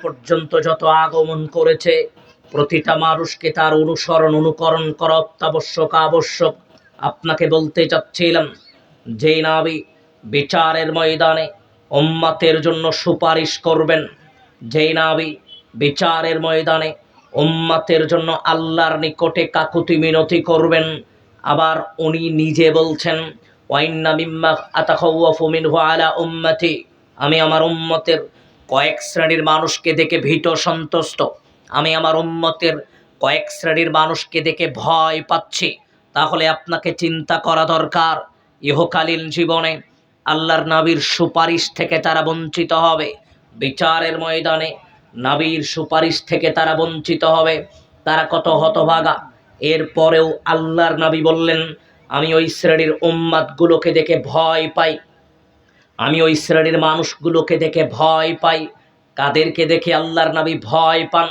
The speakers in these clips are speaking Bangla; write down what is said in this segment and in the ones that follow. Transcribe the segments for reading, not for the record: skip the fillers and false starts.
পর্যন্ত যত আগমন করেছে প্রতিটা মানুষকে তার অনুসরণ অনুকরণ করা আবশ্যক। আপনাকে বলতে চাচ্ছিলাম, যে নবী বিচারের ময়দানে উম্মতের জন্য সুপারিশ করবেন, যে নবী বিচারের ময়দানে উম্মতের জন্য আল্লাহর নিকটে কাকুতি মিনতি করবেন, আবার উনি নিজে বলছেন ওয়াইন্না মিম্মা আতাখাওয়াফু মিনহু আলা উম্মতি, আমি আমার উম্মতের কয়েক শ্রেণীর মানুষকে দেখে ভীত সন্তুষ্ট, আমি আমার উম্মতের কয়েক শ্রেণীর মানুষকে দেখে ভয় পাচ্ছি। তাহলে আপনাকে চিন্তা করা দরকার, ইহকালীন জীবনে আল্লাহর নবীর সুপারিশ থেকে তারা বঞ্চিত হবে, বিচারের ময়দানে নবীর সুপারিশ থেকে তারা বঞ্চিত হবে। তারা কত হতভাগা। এরপরেও আল্লাহর নবী বললেন, আমি ওই শ্রেণীর উম্মাতগুলোকে দেখে ভয় পাই, আমি ওই শ্রেণীর মানুষগুলোকে দেখে ভয় পাই। কাদেরকে দেখে আল্লাহর নবী ভয় পান,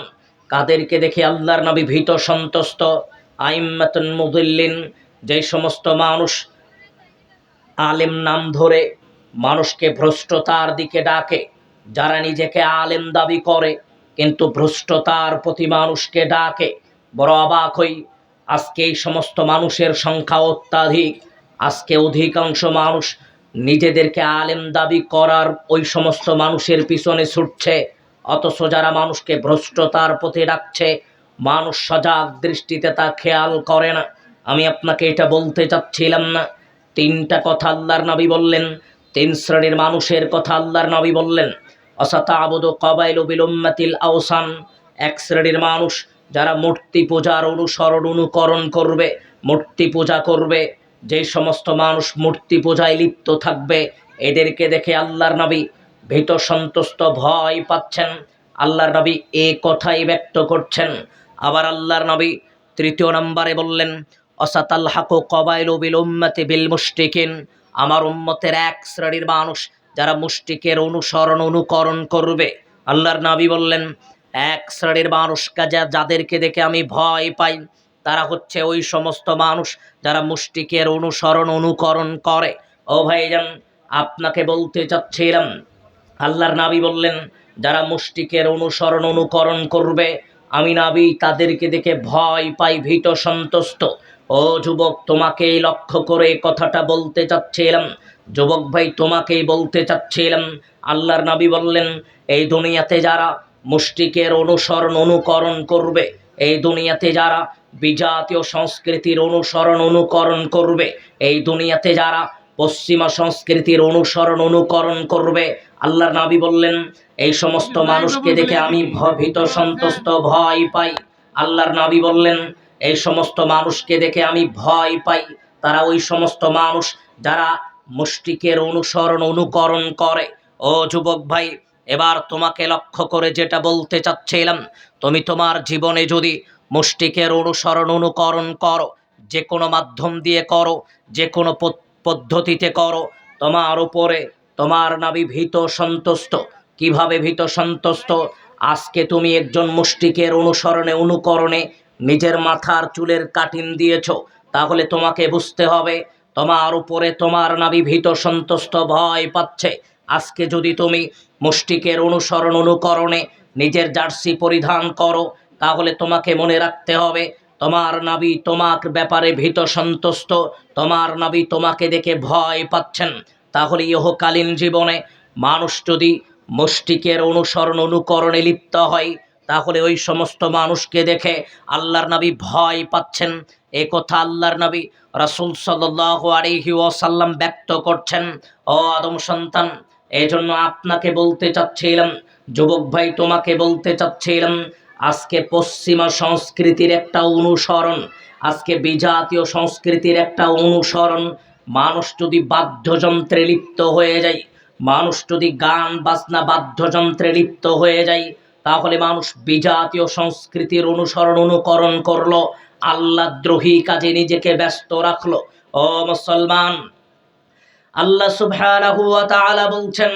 কাদেরকে দেখে আল্লাহর নবী ভীত সন্তুষ্ট? আইম্মাতুন মুদিল্লিন, যে সমস্ত মানুষ আলেম নাম ধরে মানুষকে ভ্রষ্টতার দিকে ডাকে, যারা নিজেকে আলেম দাবি করে কিন্তু ভ্রষ্টতার প্রতি মানুষকে ডাকে। বড় অবাক হই, আজকে এই সমস্ত মানুষের সংখ্যা অত্যাধিক। আজকে অধিকাংশ মানুষ নিজেদেরকে আলেম দাবি করার ওই সমস্ত মানুষের পিছনে ছুটছে, অথচ যারা মানুষকে ভ্রষ্টতার পথে ডাকছে মানুষ সজাগ দৃষ্টিতে তা খেয়াল করে না। আমি আপনাকে এটা বলতে চাচ্ছিলাম না। তিনটা কথা আল্লাহর নবী বললেন, তিন শ্রেণীর মানুষের কথা আল্লাহর নবী বললেন। অসাতাবুদু কবাইলু বিল উম্মাতিল আওসান, এক শ্রেণীর মানুষ যারা মূর্তি পূজার অনুসরণ অনুকরণ করবে, মূর্তি পূজা করবে। যে সমস্ত মানুষ মূর্তি পূজায় লিপ্ত থাকবে এদেরকে দেখে আল্লাহর নবী ভীত সন্তুষ্ট, ভয় পাচ্ছেন। আল্লাহর নবী এ কথাই ব্যক্ত করছেন। আবার আল্লাহর নবী তৃতীয় নম্বরে বললেন, অসাতাল হাকু কবাইলু বিল উম্মতি বিল মুশরিকিন, আমার উম্মতের এক শ্রেণীর মানুষ যারা মুশরিকের অনুসরণ অনুকরণ করবে। আল্লাহর নবী বললেন, এক শ্রেণীর মানুষ যাদেরকে দেখে আমি ভয় পাই তারা হচ্ছে ওই সমস্ত মানুষ যারা মুশরিকের অনুসরণ অনুকরণ করে। ও ভাইজান, আপনাকে বলতে চাচ্ছিলাম, আল্লাহর নবী বললেন যারা মুশরিকের অনুসরণ অনুকরণ করবে আমি নবী তাদেরকে দেখে ভয় পাই, ভীত সন্তুষ্ট। ও যুবক, তোমাকেই লক্ষ্য করে কথাটা বলতে চাচ্ছিলাম। যুবক ভাই, তোমাকেই বলতে চাচ্ছিলাম। আল্লাহর নবী বললেন, এই দুনিয়াতে যারা মুশরিকের অনুসরণ অনুকরণ করবে, এই দুনিয়াতে যারা বিজাতীয় সংস্কৃতির অনুসরণ অনুকরণ করবে, এই দুনিয়াতে যারা পশ্চিমা সংস্কৃতির অনুসরণ অনুকরণ করবে, আল্লাহর নবী বললেন এই সমস্ত মানুষকে দেখে আমি ভীত সন্তুষ্ট, ভয় পাই। আল্লাহর নবী বললেন এই সমস্ত মানুষকে দেখে আমি ভয় পাই। তারা ওই সমস্ত মানুষ যারা মুশরিকের অনুসরণ অনুকরণ করে। ও যুবক ভাই, এবার তোমাকে লক্ষ্য করে যেটা বলতে চাচ্ছিলাম, তুমি তোমার জীবনে যদি মুশরিকের অনুসরণ অনুকরণ করো, যে কোনো মাধ্যম দিয়ে করো, যে কোনো পদ্ধতিতে করো, তোমার উপরে তোমার নবী ভীত সন্তুষ্ট। কিভাবে ভীত সন্তুষ্ট? আজকে তুমি একজন মুশরিকের অনুসরণে অনুকরণে নিজের মাথার চুলের কাটিং দিয়েছো, তাহলে তোমাকে বুঝতে হবে তোমার উপরে তোমার নবী ভীত সন্তুষ্ট, ভয় পাচ্ছে। আজকে যদি তুমি মুশরিকের অনুসরণ অনুকরণে নিজের জার্সি পরিধান করো, তাহলে তোমাকে মনে রাখতে হবে তোমার নবী তোমার ব্যাপারে ভীত সন্তুষ্ট, তোমার নবী তোমাকে দেখে ভয় পাচ্ছেন। তাহলে ইহকালীন জীবনে মানুষ যদি মুশরিকের অনুসরণ অনুকরণে লিপ্ত হয়, তাহলে ওই সমস্ত মানুষকে দেখে আল্লাহর নবী ভয় পাচ্ছেন। এ কথা আল্লাহর নবী রাসূল সাল্লাল্লাহু আলাইহি ওয়াসাল্লাম ব্যক্ত করছেন। ও আদম সন্তান, এই জন্য আপনাকে বলতে চাচ্ছিলাম, যুবক ভাই তোমাকে বলতে চাচ্ছিলাম, আজকে পশ্চিমা সংস্কৃতির একটা অনুসরণ, আজকে বিজাতীয় সংস্কৃতির একটা অনুসরণ, মানুষ যদি বাদ্যযন্ত্রে লিপ্ত হয়ে যায়, মানুষ যদি গান বাজনা বাদ্যযন্ত্রে লিপ্ত হয়ে যায়, তাহলে মানুষ বিজাতীয় সংস্কৃতির অনুসরণ অনুকরণ করলো, আল্লাহদ্রোহী কাজে নিজেকে ব্যস্ত রাখলো। ও মুসলমান, আল্লাহ সুবহানাহু ওয়া তাআলা বলছেন,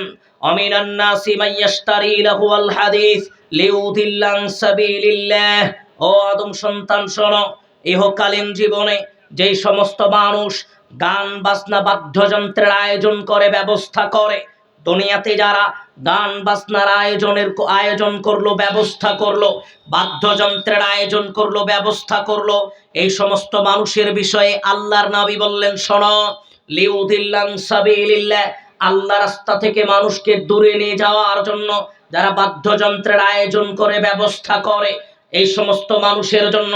আমিনান নাসি মান ইয়াশতারি লাহুল হাদিস লিউদিল্লা আন সাবিলিল্লাহ। ও আদম সন্তান শোনো, ইহকালীন জীবনে যেই সমস্ত মানুষ গান বাজনা বাদ্যযন্ত্রের আয়োজন করে, ব্যবস্থা করে, দুনিয়াতে যারা গান বাজনার আয়োজন করলো, ব্যবস্থা করলো, বাদ্যযন্ত্রের আয়োজন করলো, ব্যবস্থা করলো। এই সমস্ত মানুষের বিষয়ে আল্লাহর নবী বললেন, শোনো, লিউদিল্লান সাবিলিল্লাহ, আল্লাহ রাস্তা থেকে মানুষকে দূরে নিয়ে যাওয়ার জন্য যারা বাদ্যযন্ত্রের আয়োজন করে, ব্যবস্থা করে, এই সমস্ত মানুষের জন্য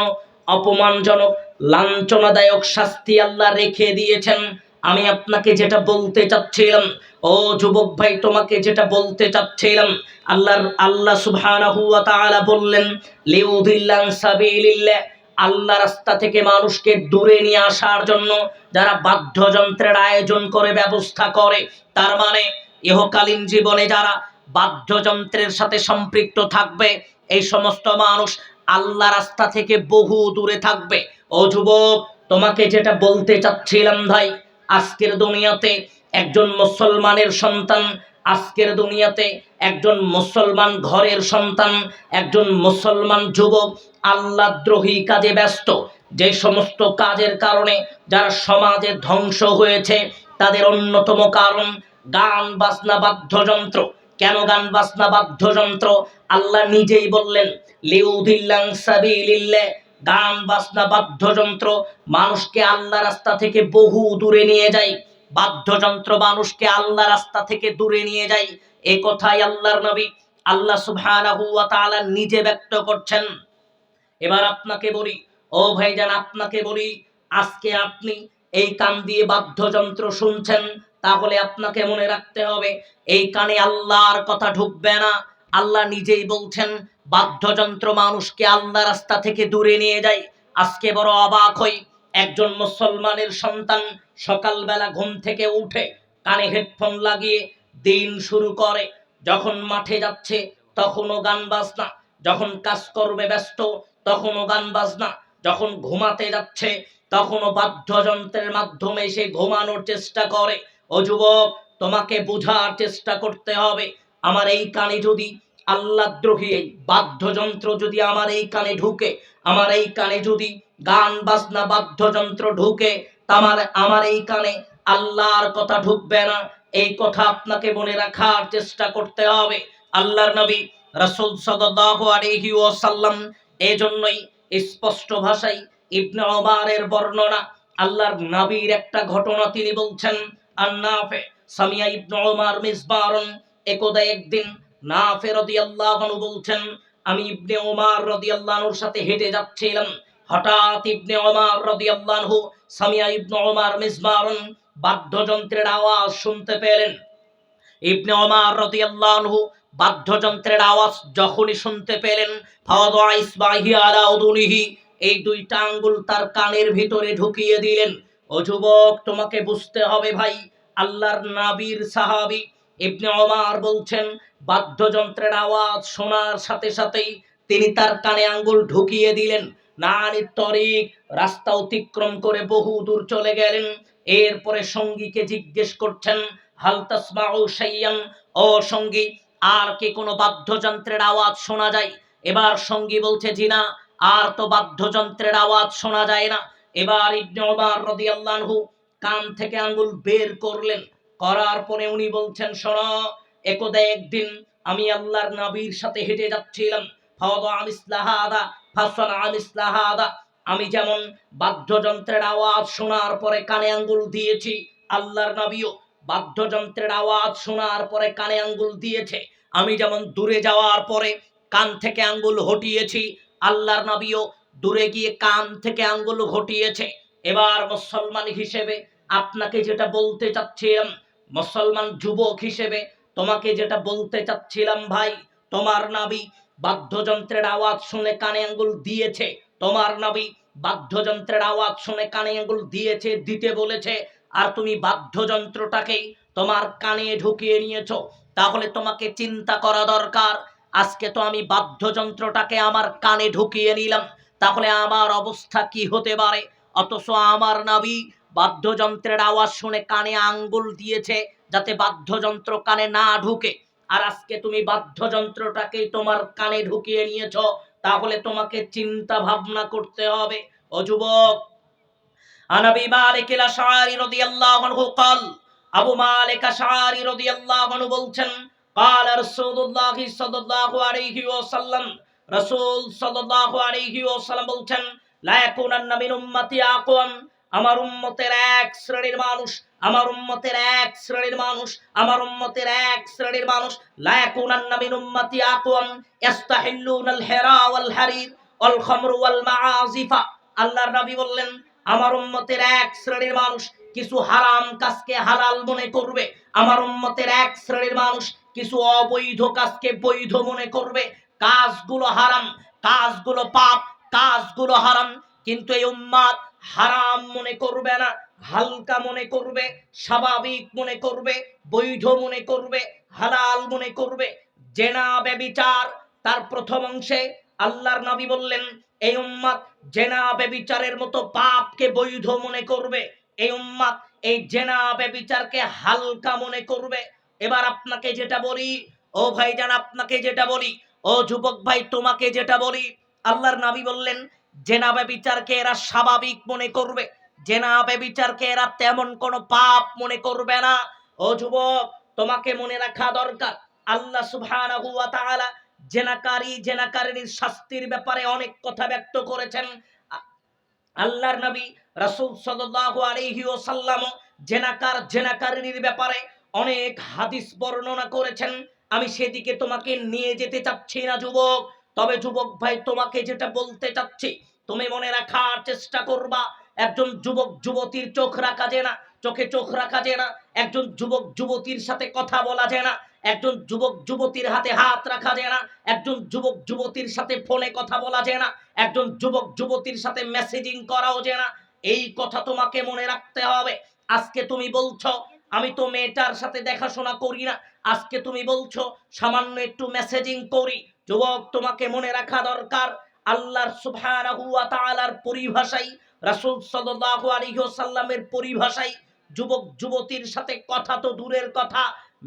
অপমানজনক, লাঞ্ছনাদায়ক শাস্তি আল্লাহ রেখে দিয়েছেন। আমি আপনাকে যেটা বলতে চাচ্ছিলাম, ও যুবক ভাই, তোমাকে যেটা বলতে চাচ্ছিলাম, আল্লাহ সুবহানাহু ওয়া তাআলা বললেন, লিউদিল্লান সাবিলিল্লাহ, আল্লাহ রাস্তা থেকে মানুষকে দূরে নিয়ে আসার জন্য যারা বাদ্যযন্ত্রের আয়োজন করে, ব্যবস্থা করে, তার মানে ইহকালীন জীবনে যারা বাদ্যযন্ত্রের সাথে সম্পৃক্ত থাকবে, এই সমস্ত মানুষ আল্লাহ রাস্তা থেকে বহু দূরে থাকবে। ও যুবক, তোমাকে যেটা বলতে চাচ্ছিলাম ভাই, আজকের দুনিয়াতে একজন মুসলমানের সন্তান, আজকের দুনিয়াতে একজন মুসলমান ঘরের সন্তান, একজন মুসলমান যুবক আল্লাহদ্রোহী কাজে ব্যস্ত, যে সমস্ত কাজের কারণে যারা সমাজে ধ্বংস হয়েছে, তাদের অন্যতম কারণ গান বাজনা বাদ্যযন্ত্র। কেন গান বাজনা বাদ্যযন্ত্র? আল্লাহ নিজেই বললেন, লিউদিল্লান সাবিলিল্লাহ, গান বাজনা বাদ্যযন্ত্র মানুষকে আল্লাহ রাস্তা থেকে বহু দূরে নিয়ে যায়। বাদ্যযন্ত্র মানুষকে আল্লাহ রাস্তা থেকে দূরে নিয়ে যায়, এ কথাই আল্লাহর নবী আল্লাহ সুবহানাহু ওয়া তাআলা নিজে ব্যক্ত করছেন। এবার আপনাকে বলি, ও ভাইজান, আপনাকে বলি, আজকে আপনি এই কান দিয়ে বাদ্যযন্ত্র শুনছেন, তাহলে আপনাকে মনে রাখতে হবে এই কানে আল্লাহর কথা ঢুকবে না। আল্লাহ নিজেই বলছেন, বাদ্যযন্ত্র মানুষকে আল্লাহ রাস্তা থেকে দূরে নিয়ে যায়। আজকে বড় অবাক হই, একজন মুসলমানের সন্তান সকালবেলা ঘুম থেকে উঠে কানে হেডফোন লাগিয়ে দিন শুরু করে, যখন মাঠে যাচ্ছে তখনও গান বাজনা, যখন কাজ করবে ব্যস্ত তখনও গান বাজনা, যখন ঘুমাতে যাচ্ছে তখনও বাদ্যযন্ত্রের মাধ্যমে সে ঘুমানোর চেষ্টা করে। ও যুবক, তোমাকে বোঝার চেষ্টা করতে হবে, আমার এই কানে যদি আল্লাহদ্রোহী এই বাদ্যযন্ত্র যদি আমার এই কানে ঢুকে, আমার এই কানে যদি গান বাজনা বাদ্যযন্ত্র ঢুকে, আমার এই কানে আল্লাহর কথা ঢুকবে না। এই কথা আপনাকে মনে রাখার চেষ্টা করতে হবে। আল্লাহর নবী রাসূল সাল্লাল্লাহু আলাইহি ওয়াসাল্লাম এজন্যই স্পষ্ট ভাষায় ইবনে ওমরের বর্ণনা, আল্লাহর নবীর একটা ঘটনা তিনি বলছেন, আন-নাফি সামিয়া ইবনে ওমর মিসবারন, একদা একদিন নাফি রাদিয়াল্লাহু আনহু বলছেন, আমি ইবনে ওমর রাদিয়াল্লাহু আনহুর সাথে হেঁটে যাচ্ছিলাম, হঠাৎ ইবনে ওমর রাদিয়াল্লাহু আনহু সামিয়া ইবনে ওমর মিসবারন, বাদ্যযন্ত্রের আওয়াজ শুনতে পেলেন। ইবনে ওমর রাদিয়াল্লাহু আনহু বাদ্যযন্ত্রের আওয়াজ যখনই শুনতে পেলেন, ফাওয়াদা ইসবাহি আলা উদুনিহি, এই দুইটা আঙ্গুল তার কানের ভিতরে ঢুকিয়ে দিলেন। ও যুবক, তোমাকে বুঝতে হবে ভাই, আল্লাহর নবীর সাহাবী ইবনে ওমর বলছেন, বাদ্যযন্ত্রের আওয়াজ শোনার সাথে সাথেই তিনি তার কানে আঙ্গুল ঢুকিয়ে দিলেন, নানির তরিক, রাস্তা অতিক্রম করে বহু দূর চলে গেলেন। এরপরে সঙ্গীকে জিজ্ঞেস করছেন, হাল তাসমাউ শাইয়ান, ও সঙ্গী, আর কি কোনো বাদ্যযন্ত্রের আওয়াজ শোনা যায়? এবার সঙ্গী বলছে, জি না, আর তো বাদ্যযন্ত্রের আওয়াজ শোনা যায় না। এবার ইবনে ওমর রাদিয়াল্লাহু আনহু কান থেকে আঙ্গুল বের করলেন, করার পরে উনি বলছেন, শোনো, একদা একদিন আমি আল্লাহর নবীর সাথে হেঁটে যাচ্ছিলাম, ফাওয়াদা মিসলাহাদা ফাসানা মিসলাহাদা, আমি যেমন বাদ্যযন্ত্রের আওয়াজ শোনার পরে কানে আঙ্গুল দিয়েছি, আল্লাহর নবীও বাদ্যযন্ত্রের আওয়াজ শোনার পরে কানে আঙ্গুল দিয়েছে। আমি যেমন দূরে যাওয়ার পরে কান থেকে আঙ্গুল হটিয়েছি, আল্লাহর নবীও দূরে গিয়ে কান থেকে আঙ্গুল হটিয়েছে। এবার মুসলমান হিসেবে আপনাকে যেটা বলতে চাচ্ছিলাম, মুসলমান যুবক হিসেবে তোমাকে যেটা বলতে চাচ্ছিলাম ভাই, তোমার নবী বাদ্যযন্ত্রের আওয়াজ শুনে কানে আঙ্গুল দিয়েছে, তোমার নবী বাদ্যযন্ত্রের আওয়াজ শুনে কানে আঙ্গুল দিয়েছে, দিতে বলেছে, আর তুমি বাদ্যযন্ত্রটাকেই তোমার কানে ঢুকিয়ে নিয়েছো। তাহলে তোমাকে চিন্তা করা দরকার, আজকে তো আমি বাদ্যযন্ত্রটাকে আমার কানে ঢুকিয়ে নিলাম, তাহলে আমার অবস্থা কি হতে পারে? অথচ আমার নবী বাদ্যযন্ত্রের আওয়াজ শুনে কানে আঙ্গুল দিয়েছে যাতে বাদ্যযন্ত্র কানে না ঢুকে, আর আজকে তুমি বাদ্যযন্ত্রটাকেই তোমার কানে ঢুকিয়ে নিয়েছো। তাহলে তোমাকে চিন্তা ভাবনা করতে হবে। ও যুবক, عن ابي مالك الاشعري رضي الله عنه قال, আবু মালিক আশআরী রাদিয়াল্লাহু আনহু বলছেন, قال رسول الله صلى الله عليه وسلم রাসূল সাল্লাল্লাহু আলাইহি ওয়াসাল্লাম বলছেন লা ইয়াকুনান্না মিন উম্মতি আকওয়াম আমার উম্মতের এক শ্রেণীর মানুষ আমার উম্মতের এক শ্রেণীর মানুষ আমার উম্মতের এক শ্রেণীর মানুষ লা ইয়াকুনান্না মিন উম্মতি আকওয়াম ইস্তাহিল্লুনাল হিরা ওয়াল হারির ওয়াল খামরু ওয়াল মাআজিফা আল্লাহর নবী বললেন আমার উম্মতের এক শ্রেণীর মানুষ কিছু হারাম কাজকে হালাল মনে করবে আমার উম্মতের এক শ্রেণীর মানুষ কিছু অবৈধ কাজকে বৈধ মনে করবে কাজগুলো হারাম কাজগুলো পাপ কাজগুলো হারাম কিন্তু এই উম্মাত হারাম মনে করবে না হালকা মনে করবে স্বাভাবিক মনে করবে বৈধ মনে করবে হালাল মনে করবে জেনা ব্যভিচার তার প্রথম অংশে আল্লাহর নবী বললেন এই উম্মাত জেনা ব্যভিচারের মতো পাপকে বৈধ মনে করবে এই উম্মাত এই জেনা ব্যভিচারকে হালকা মনে করবে এবার আপনাকে যেটা বলি ও ভাইজান আপনাকে যেটা বলি ও যুবক ভাই তোমাকে যেটা বলি আল্লাহর নবী বললেন জেনা ব্যভিচারকে এরা স্বাভাবিক মনে করবে জেনা ব্যভিচারকে এরা তেমন কোনো পাপ মনে করবে না ও যুবক তোমাকে মনে রাখা দরকার আল্লাহ সুবহানাহু ওয়া তাআলা জেনাকারীর শাস্তির ব্যাপারে অনেক কথা ব্যক্ত করেছেন আল্লাহর নবী রাসূল সাল্লাল্লাহু আলাইহি ওয়াসাল্লাম জেনাকারীর ব্যাপারে অনেক হাদিস বর্ণনা করেছেন আমি সেদিকে তোমাকে নিয়ে যেতে চাচ্ছি না যুবক তবে যুবক ভাই তোমাকে যেটা বলতে চাচ্ছি তুমি মনে রাখার চেষ্টা করবা একজন যুবক যুবতীর চোখ রাখা যায় না চোখে চোখ রাখা যায় না একজন যুবক যুবতীর সাথে কথা বলা যায় না একজন যুবক যুবতীর হাতে হাত রাখা যায় না একজন যুবক যুবতীর সাথে ফোনে কথা বলা যায় না একজন যুবক যুবতীর সাথে মেসেজিং করাও যায় না এই কথা তোমাকে মনে রাখতে হবে আজকে তুমি বলছো আমি তো মেয়েটার সাথে দেখাশোনা করি না আজকে তুমি বলছো সামান্য একটু মেসেজিং করি যুবক তোমাকে মনে রাখা দরকার আল্লাহর সুবহানাহু ওয়া তাআলার পরিভাষায় রাসূল সাল্লাল্লাহু আলাইহি ওয়াসাল্লামের পরিভাষায় যুবক যুবতীর সাথে কথা তো দূরের কথা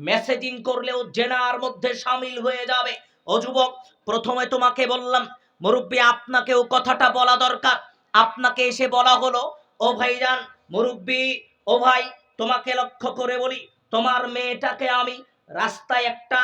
মেসেজিং করলেও জেনার মধ্যে শামিল হয়ে যাবে ও যুবক প্রথমে তোমাকে বললাম মুরব্বি আপনাকেও কথাটা বলা দরকার আপনাকে এসে বলা হলো ও ভাইজান মুরব্বি ও ভাই তোমাকে লক্ষ্য করে বলি তোমার মেয়েটাকে আমি রাস্তায় একটা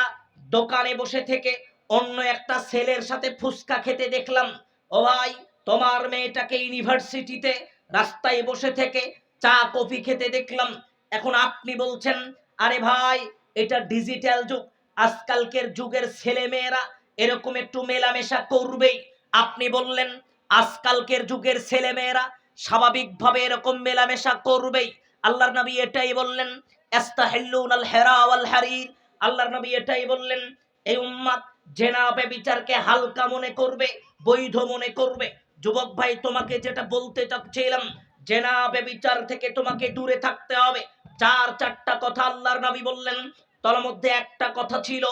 দোকানে বসে থেকে অন্য একটা ছেলের সাথে ফুসকা খেতে দেখলাম ও ভাই তোমার মেয়েটাকে ইউনিভার্সিটিতে রাস্তায় বসে থেকে চা কফি খেতে দেখলাম এখন আপনি বলছেন আরে ভাই এটা ডিজিটাল যুগ আজকালকের যুগের ছেলে মেয়েরা এরকম একটু মেলামেশা করবেই আপনি বললেন আজকালকের যুগের ছেলে মেয়েরা স্বাভাবিকভাবে এরকম মেলামেশা করবেই আল্লাহর নবী এটাই বললেন ইস্তাহিল্লুনাল হিরা ওয়াল হারির আল্লাহর নবী এটাই বললেন এই উম্মাত জেনা ব্যভিচারকে হালকা মনে করবে বৈধ মনে করবে যুবক ভাই তোমাকে যেটা বলতে চাচ্ছিলাম জেনা ব্যভিচার থেকে তোমাকে দূরে থাকতে হবে চারটা কথা আল্লাহর নবী বললেন তার মধ্যে একটা কথা ছিল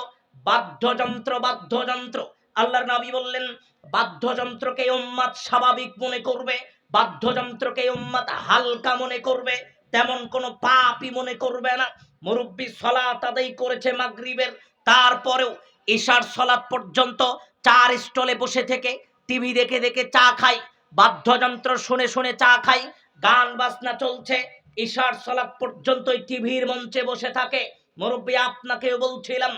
বাদ্যযন্ত্র আল্লাহর নবী বললেন বাদ্যযন্ত্রকে উম্মাত স্বাভাবিক মনে করবে বাদ্যযন্ত্রকে উম্মাত হালকা মনে করবে তেমন কোনো পাপই মনে করবে না মুরব্বি সালাত আদায় করেছে মাগরিবের তারপরেও ইশার সালাত পর্যন্ত চার স্টলে বসে থেকে টিভি দেখে দেখে চা খাই বাদ্যযন্ত্র শুনে শুনে চা খাই গান বাজনা চলছে ইশার সালাত পর্যন্ত টিভির মঞ্চে বসে থাকে মুরব্বি আপনাকেও বলছিলাম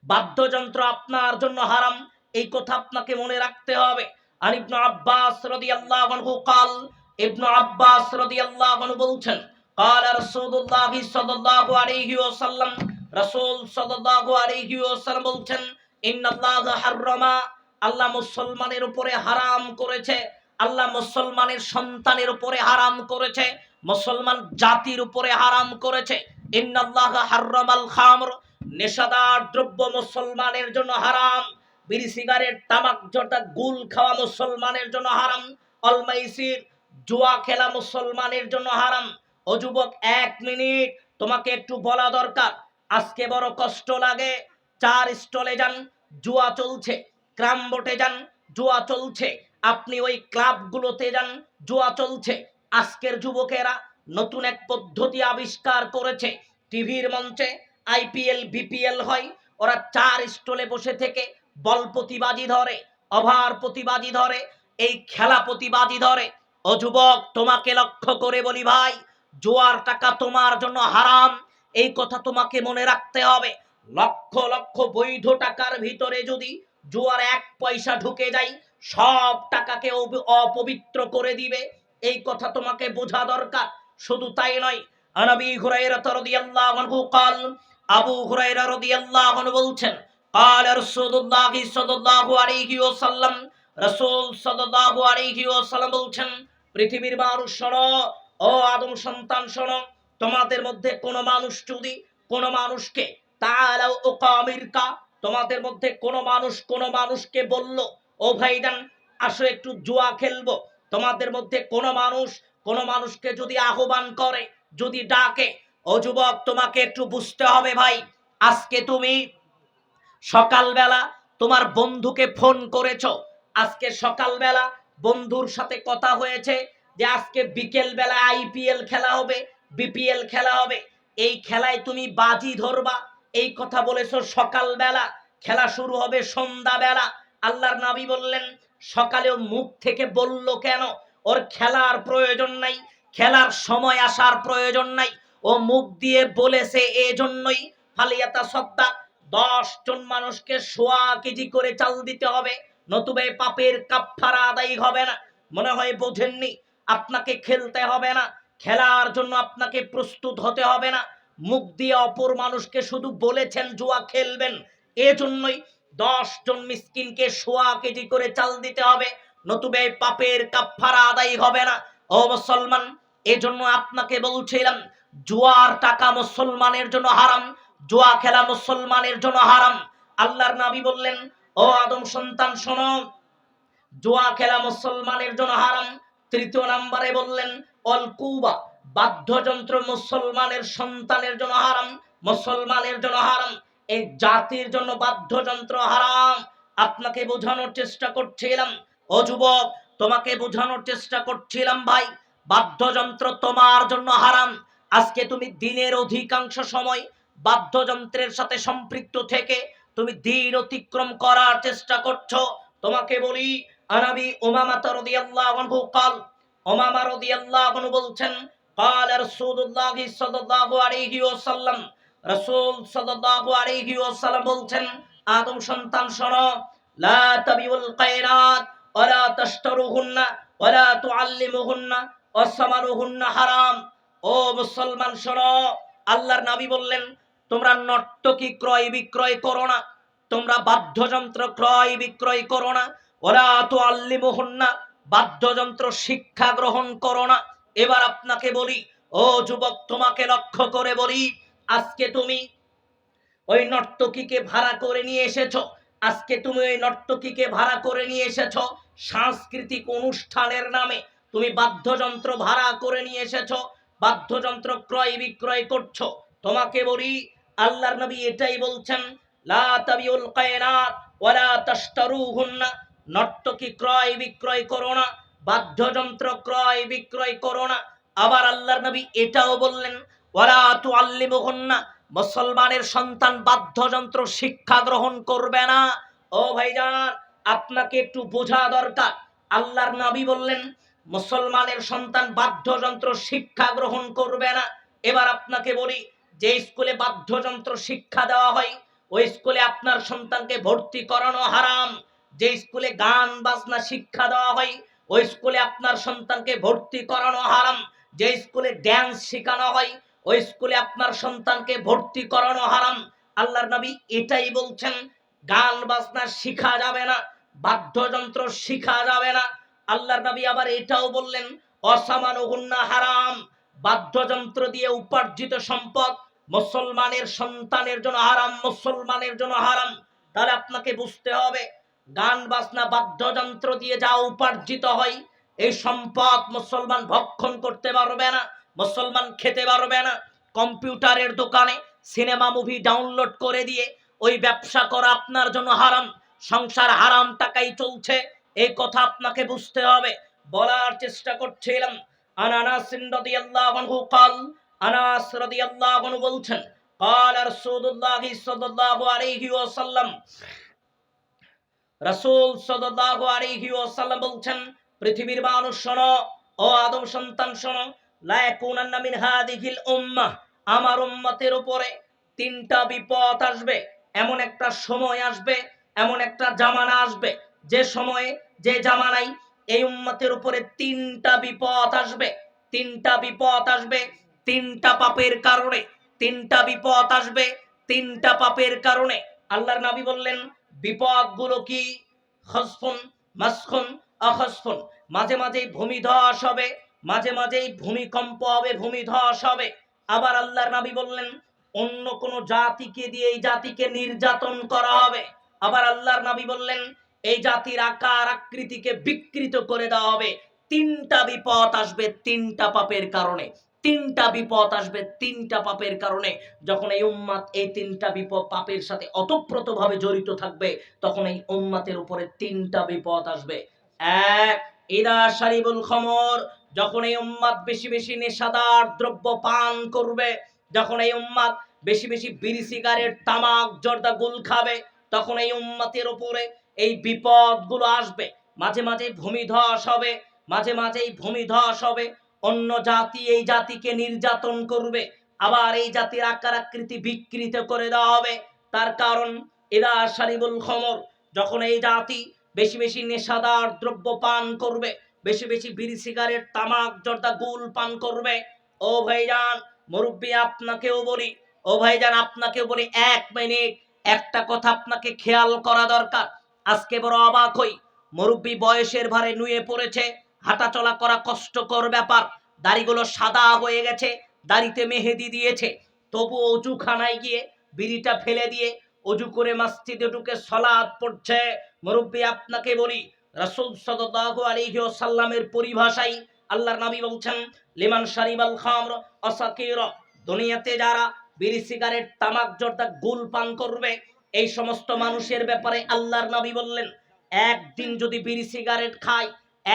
বাদ্যযন্ত্র আপনার জন্য হারাম এই কথা আপনাকে মনে রাখতে হবে আর ইবনে আব্বাস রাদিয়াল্লাহু আনহু قال ইবনে আব্বাস রাদিয়াল্লাহু আনহু বলছেন قال রাসূলুল্লাহ সাল্লাল্লাহু আলাইহি ওয়াসাল্লাম রাসূল সাল্লাল্লাহু আলাইহি ওয়াসাল্লাম বলছেন ইন্নাল্লাহা হাররামা আল্লাহ মুসলমানের উপরে হারাম করেছে আল্লাহ মুসলমানের সন্তানের উপরে হারাম করেছে মুসলমান জাতির উপরে হারাম করেছে ইন্নাল্লাহা হাররামাল খামর নেশাদার দ্রব্য মুসলমানের জন্য হারাম বিড়ি সিগারেট তামাক জর্দা গুল খাওয়া মুসলমানের জন্য হারাম আল মাইসির জুয়া খেলা মুসলমানের জন্য হারাম ও যুবক এক মিনিট তোমাকে একটু বলা দরকার আজকে বড় কষ্ট লাগে চার স্টলে যান জুয়া চলছে ক্রাম বোটে যান জুয়া চলছে আপনি ওই ক্লাবগুলোতে যান জুয়া চলছে আজকের যুবকেরা নতুন এক পদ্ধতি আবিষ্কার করেছে টিভির মঞ্চে আইপিএল বিপিএল হয় ওরা চার স্টলে বসে থেকে বল প্রতিবাজি ধরে ওভার প্রতিবাজি ধরে এই খেলা প্রতিবাজি ধরে ও যুবক তোমাকে লক্ষ্য করে বলি ভাই জুয়ার টাকা তোমার জন্য হারাম এই কথা তোমাকে মনে রাখতে হবে লক্ষ লক্ষ বৈধ টাকার ভিতরে যদি জুয়ার 1 পয়সা ঢুকে যায়, সব টাকাকে অপবিত্র করে দিবে। এই কথা তোমাকে বোঝা দরকার। শুধু তাই নয়, আবু হুরায়রা রাদিয়াল্লাহু আনহু قال, আবু হুরায়রা রাদিয়াল্লাহু আনহু বলছেন, قال রাসূলুল্লাহ সাল্লাল্লাহু আলাইহি ওয়াসাল্লাম, রাসূল সাল্লাল্লাহু আলাইহি ওয়াসাল্লাম বলছেন, পৃথিবীর মানুষ শোনো, ও আদম সন্তান শোনো, তোমাদের মধ্যে কোন মানুষ যদি কোন মানুষকে তাআলাউ উকামিরকা, তোমাদের মধ্যে কোন মানুষ কোন মানুষকে বলল, ও ভাইজান আসো একটু জুয়া খেলবো, তোমাদের মধ্যে কোন মানুষ কোন মানুষকে যদি আহ্বান করে, যদি ডাকে, ও যুবক তোমাকে একটু বুঝতে হবে ভাই, আজকে তুমি সকালবেলা তোমার বন্ধুকে ফোন করেছো, আজকে সকালবেলা বন্ধুর সাথে কথা হয়েছে যে আজকে বিকেল বেলা আইপিএল খেলা হবে, বিপিএল খেলা হবে, এই খেলায় তুমি বাজি ধরবা, এই কথা বলেছো সকালবেলা, খেলা শুরু হবে সন্ধ্যাবেলা। আল্লাহর নবী বললেন, সকালেও মুখ থেকে বলল কেন? ওর খেলার প্রয়োজন নাই, খেলার সময় আসার প্রয়োজন নাই, ও মুখ দিয়ে বলেছে এজন্যই। ফালিয়াতা সদ্দা, 10 জন মানুষকে 1.25 কেজি করে চাল দিতে হবে, নতুবা পাপের কাফফারা আদায় হবে না। মনে হয় বোঝেননি। আপনাকে খেলতে হবে না, খেলার জন্য আপনাকে প্রস্তুত হতে হবে না, মুখ দিয়ে অপর মানুষকে শুধু বলেছেন জুয়া খেলবেন, এজন্যই 10 জন মিসকিনকে 1.25 কেজি করে চাল দিতে হবে, নতুবা পাপের কাফফারা আদায় হবে না। ও মুসলমান, এজন্য আপনাকে বলছিলাম, জুয়ার টাকা মুসলমানের জন্য হারাম, জুয়া খেলা মুসলমানের জন্য হারাম। আল্লাহর নবী বললেন, ও আদম সন্তান শোনো, জুয়া খেলা মুসলমানের জন্য হারাম। তৃতীয় নম্বরে বললেন, অল কুবা, বাদ্যযন্ত্র মুসলমানের সন্তানের জন্য হারাম, মুসলমানের জন্য হারাম, এই জাতির জন্য বাদ্যযন্ত্র হারাম। আপনাকে বোঝানোর চেষ্টা করছিলাম, ও যুবক তোমাকে বোঝানোর চেষ্টা করছিলাম ভাই, বাদ্যযন্ত্র তোমার জন্য হারাম। আজকে তুমি দিনের অধিকাংশ সময় বাদ্যযন্ত্রের সাথে সম্পৃক্ত থেকে তুমি দিন অতিক্রম করার চেষ্টা করছো। তোমাকে বলি, আনাবি উমামা রাদিয়াল্লাহু আনহু قال, উমামা রাদিয়াল্লাহু আনহু বলছেন, قال রাসূলুল্লাহ সাল্লাল্লাহু আলাইহি ওয়াসাল্লাম, রাসূল সাল্লাল্লাহু আলাইহি ওয়াসাল্লাম বলছেন, আদম সন্তান শোনো, লা তাবিউল কায়নাত ওয়ালা তাশতারুহুন্না ওয়ালা তুআল্লিমুহুন্না ওয়াসামারুহুন্না হারাম। ও মুসলমান শোনো, আল্লাহর নবী বললেন, তোমরা নর্তকী ক্রয় বিক্রয় করো না, তোমরা বাদ্যযন্ত্র ক্রয় বিক্রয় করো না, ওরা তো আল্লিমুহুন্না, বাদ্যযন্ত্র শিক্ষা গ্রহণ করো না। এবার আপনাকে বলি, ও যুবক তোমাকে লক্ষ্য করে বলি, আজকে তুমি ওই নর্তকীকে ভাড়া করে নিয়ে এসেছো, আজকে তুমি ওই নর্তকীকে ভাড়া করে নিয়ে এসেছো সাংস্কৃতিক অনুষ্ঠানের নামে, তুমি বাদ্যযন্ত্র ভাড়া করে নিয়ে এসেছো, বাদ্যযন্ত্র ক্রয় বিক্রয় করছো। তোমাকে বলি, আল্লাহর নবী এটাই বলছেন, লা তাবিউল কায়নাত ওয়ালা তাশতারুহুন্না, নর্তকী ক্রয় বিক্রয় করো না, বাদ্যযন্ত্র ক্রয় বিক্রয় করো না। আবার আল্লাহর নবী এটাও বললেন, ওয়ালা তুআল্লিমুহুন্না, মুসলমানের সন্তান বাদ্যযন্ত্র শিক্ষা গ্রহণ করবে না। ও ভাইজান, আপনাকে একটু বোঝা দরকার। আল্লাহর নবী বললেন, মুসলমানের সন্তান বাদ্যযন্ত্র শিক্ষা গ্রহণ করবে না। এবার আপনাকে বলি, যে স্কুলে বাদ্যযন্ত্র শিক্ষা দেওয়া হয়, ওই স্কুলে আপনার সন্তানকে ভর্তি করানো হারাম। যে স্কুলে গান বাজনা শিক্ষা দেওয়া হয়, ওই স্কুলে আপনার সন্তানকে ভর্তি করানো হারাম। যে স্কুলে ড্যান্স শেখানো হয়, ওই স্কুলে আপনার সন্তানকে ভর্তি করানো হারাম। আল্লাহর নবী এটাই বলছেন, গান বাজনা শিখা যাবে না, বাদ্যযন্ত্র শিখা যাবে না। আল্লাহর নবী আবার এটাও বললেন, অসামানুহুন্না হারাম, বাদ্যযন্ত্র দিয়ে উপার্জিত সম্পদ মুসলমানের সন্তানের জন্য হারাম, মুসলমানের জন্য হারাম। তাহলে আপনাকে বুঝতে হবে, গান বাজনা বাদ্যযন্ত্র দিয়ে যা উপার্জিত হয়, এই সম্পদ মুসলমান ভক্ষণ করতে পারবে না, মুসলমান খেতে পারবে না। কম্পিউটারের দোকানে সিনেমা মুভি ডাউনলোড করে দিয়ে ওই ব্যবসা করা আপনার জন্য হারাম, সংসার হারাম টাকাই চলছে, এই কথা আপনাকে বুঝতে হবে। বলার চেষ্টা করছিলাম, আনাস রাদিয়াল্লাহু আনহু قال, আনাস রাদিয়াল্লাহু আনহু বলছেন, قال রাসূলুল্লাহ সাল্লাল্লাহু আলাইহি ওয়াসাল্লাম, রাসূল সাল্লাল্লাহু আলাইহি ওয়াসাল্লাম বলছেন, পৃথিবীর মানুষ শোনো, ও আদম সন্তান শোনো, লা ইয়াকুনান্না মিন হাদিহিল উম্মাহ, আমার উম্মতের উপরে তিনটা বিপদ আসবে। এমন একটা সময় আসবে, এমন একটা জামানা আসবে, যে সময়ে, যে জামানায় এই উম্মতের উপরে তিনটা বিপদ আসবে। তিনটা বিপদ আসবে তিনটা পাপের কারণে। তিনটা বিপদ আসবে তিনটা পাপের কারণে। আল্লাহর নবী বললেন বিপদগুলো কি? খসফুন, মাসখুন, অখসফুন। মাঝে মাঝেই ভূমিধস হবে, মাঝে মাঝেই ভূমিকম্প হবে, ভূমিধস হবে। আবার আল্লাহর নবী বললেন অন্য কোন জাতিকে দিয়ে এই জাতিকে নির্যাতন করা হবে। আবার আল্লাহর নবী বললেন এই জাতির আকার আকৃতিকে বিকৃত করে দেওয়া হবে। তিনটা বিপদ আসবে তিনটা পাপের কারণে। তিনটা বিপদ আসবে তিনটা পাপের কারণে। যখন এই উম্মাত এই তিনটা বিপদ পাপের সাথে ওতপ্রোতভাবে জড়িত থাকবে, তখন এই উম্মাতের উপরে তিনটা বিপদ আসবে। এক, ইদা শারিবুল খমর, যখন এই উম্মাত বেশি বেশি নেশাদার দ্রব্য পান করবে, যখন এই উম্মাত বেশি বেশি বিড়ি সিগারেট তামাক জর্দা গুল খাবে, তখন এই উম্মতের উপরে এই বিপদগুলো আসবে। মাঝে মাঝে ভূমিধস হবে, মাঝে মাঝেই ভূমিধস হবে। অন্য জাতি এই জাতিকে নির্যাতন করবে, আবার এই জাতির আকার আকৃতি বিকৃত করে দেওয়া হবে। তার কারণ ইদা শারিবুল খমর, যখন এই জাতি বেশি বেশি নেশাদার দ্রব্য পান করবে, বেশি বেশি বিড়ি সিগারেট তামাক জর্দা গুল পান করবে। ও ভাইজান মুরব্বী আপনাকেও বলি, ও ভাইজান আপনাকেও বলি, 1 মিনিট একটা কথা আপনাকে খেয়াল করা দরকার। আজকে বড় অবাক হই, মুরব্বী বয়সের ভারে নুয়ে পড়েছে, হাঁটাচলা করা কষ্টকর ব্যাপার, দাড়িগুলো সাদা হয়ে গেছে, দাড়িতে মেহেদি দিয়েছে, তবু অজুখানায় গিয়ে বিড়িটা ফেলে দিয়ে অজু করে মসজিদে ঢুকে সালাত পড়ছে। মুরব্বী আপনাকে বলি, রাসূল সাল্লাল্লাহু আলাইহি ওয়াসাল্লামের পরিভাষায় আল্লাহর নবী বলছেন লিমান শারিবাল খামর আসাকিরা, দুনিয়াতে যারা বিড়ি সিগারেট তামাক জর্দা গুল পান করবে, এই সমস্ত মানুষের ব্যাপারে আল্লাহর নবী বললেন একদিন যদি বিড়ি সিগারেট খায়,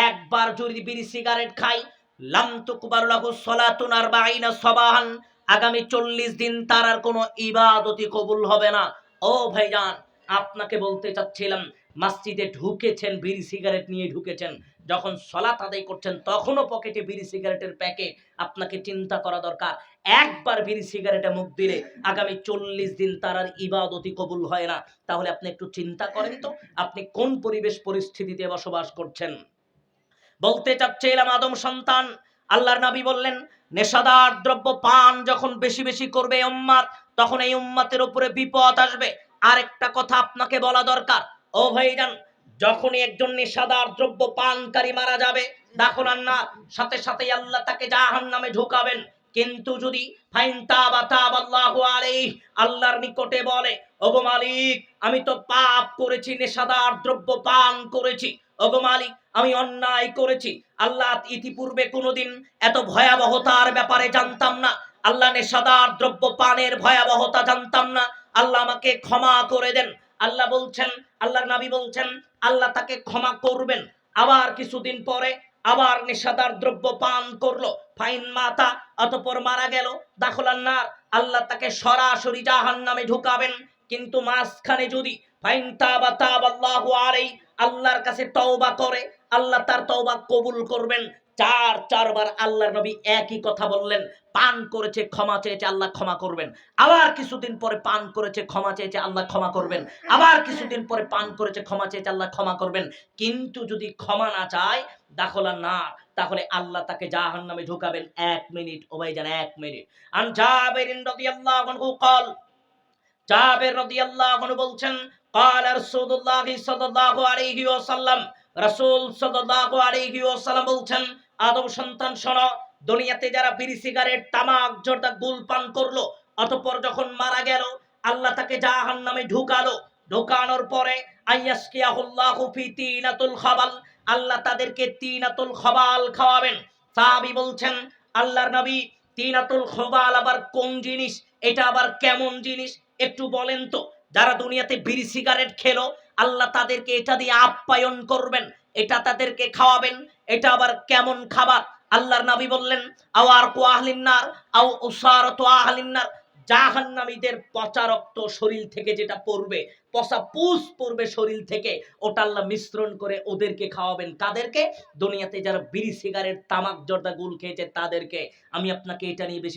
একবার যদি বিড়ি সিগারেট খায়, লাম তুকবার লাহু সালাতুন 40 সাবাহান, আগামী 40 দিন তার আর কোনো ইবাদতই কবুল হবে না। ও ভাইজান আপনাকে বলতে চাচ্ছিলাম, মসজিদে ঢুকেছেন বিড়ি সিগারেট নিয়ে ঢুকেছেন, যখন সালাত আদায় করছেন তখনও পকেটে বিড়ি সিগারেটের প্যাকেট। আপনাকে চিন্তা করা দরকার, একবার বিড়ি সিগারেটে মুখ দিলে আগামী 40 দিন তার আর ইবাদতই কবুল হয় না। তাহলে আপনি একটু চিন্তা করেন তো, আপনি কোন পরিবেশ পরিস্থিতিতে বসবাস করছেন। বলতে চাচ্ছিলাম আদম সন্তান, আল্লাহর নবী বললেন নেশাদার দ্রব্য পান যখন বেশি বেশি করবে উম্মাত, তখন এই উম্মাতের উপরে বিপদ আসবে। আরেকটা কথা আপনাকে বলা দরকার, ও ভাইজান যখনই একজন নেশাদার দ্রব্য পানকারী মারা যাবে, দাখলান না, সাথে সাথে আল্লাহ তাকে জাহান্নামে ঢুকাবেন। কিন্তু যদি ফাইন তাবা তাবাল্লাহু আলাইহি, আল্লাহর নিকটে বলে ওগো মালিক আমি তো পাপ করেছি, নেশাদার দ্রব্য পান করেছি, ওগো মালিক আমি অন্যায় করেছি, আল্লাহ ইতিপূর্বে কোনোদিন এত ভয়াবহতার ব্যাপারে জানতাম না, আল্লাহ নেশাদার দ্রব্য পানের ভয়াবহতা জানতাম না, আল্লাহ আমাকে ক্ষমা করে দেন। আল্লাহ বলছেন, আল্লাহর নবী বলছেন আল্লাহ তাকে ক্ষমা করবেন। আবার কিছুদিন পরে আবার নেশাদার দ্রব্য পান করলো, ফাইন মাতা, অতঃপর মারা গেল, দাখলান নার, আল্লাহ তাকে সরাসরি জাহান্নামে ঢুকাবেন। কিন্তু মাঝখানে যদি ফাইন তাবা তাবাল্লাহু আলাইহি, আল্লাহর কাছে তওবা করে, আল্লাহ তার তওবা কবুল করবেন। চারবার আল্লাহর নবী একই কথা বললেন, পান করেছে ক্ষমা চেয়েছে আল্লাহ ক্ষমা করবেন, আবার কিছুদিন পরে পান করেছে ক্ষমা চেয়েছে আল্লাহ ক্ষমা করবেন, আবার কিছুদিন পরে পান করেছে ক্ষমা চেয়েছে আল্লাহ ক্ষমা করবেন। কিন্তু যদি ক্ষমা না চায় দাখলা না, তাহলে আল্লাহ তাকে জাহান্নামে ঢুকাবেন। 1 মিনিট ও ভাইজান 1 মিনিট। আন জাবির রাদিয়াল্লাহু আনহু قال, জাবের রাদিয়াল্লাহু আনহু বলছেন ক্বালা রাসূলুল্লাহ সাল্লাল্লাহু আলাইহি ওয়াসাল্লাম, রাসূল সাল্লাল্লাহু আলাইহি ওয়াসাল্লাম বলছেন আদম সন্তান শোনো, দুনিয়াতে যারা বিড়ি সিগারেট তামাক জর্দা গুল পান করলো, অতঃপর যখন মারা গেল আল্লাহ তাকে জাহান্নামে ঢুকালো, ঢুকানোর পরে আইয়াসকিয়াহুল্লাহু ফি তিনাতুল খাবাল, আল্লাহ তাদেরকে তিনাতুল খাবাল খাওয়াবেন। সাহাবী বলছেন আল্লাহর নবী তিনাতুল খাবাল আবার কোন জিনিস, এটা আবার কেমন জিনিস একটু বলেন তো। যারা দুনিয়াতে বিড়ি সিগারেট খেলো আল্লাহ তাদেরকে এটা দিয়ে আপ্যায়ন করবেন, এটা তাদেরকে খাওয়াবেন, এটা আবার কেমন খাবার। আল্লাহর নবী বললেন আওয়ার কু আহলিন নার আও উসারাতু আহলিন নার, জাহান্নামীদের পচা রক্ত শরীর থেকে যেটা পড়বে, পচা পুষ পড়বে শরীর থেকে, ওটা আল্লাহ মিশ্রণ করে ওদেরকে খাওয়াবেন। কাদেরকে? দুনিয়াতে যারা বিড়ি সিগারেট তামাক জর্দা গুল খেয়েছে তাদেরকে। আমি আপনাকে এটা নিয়ে বেশি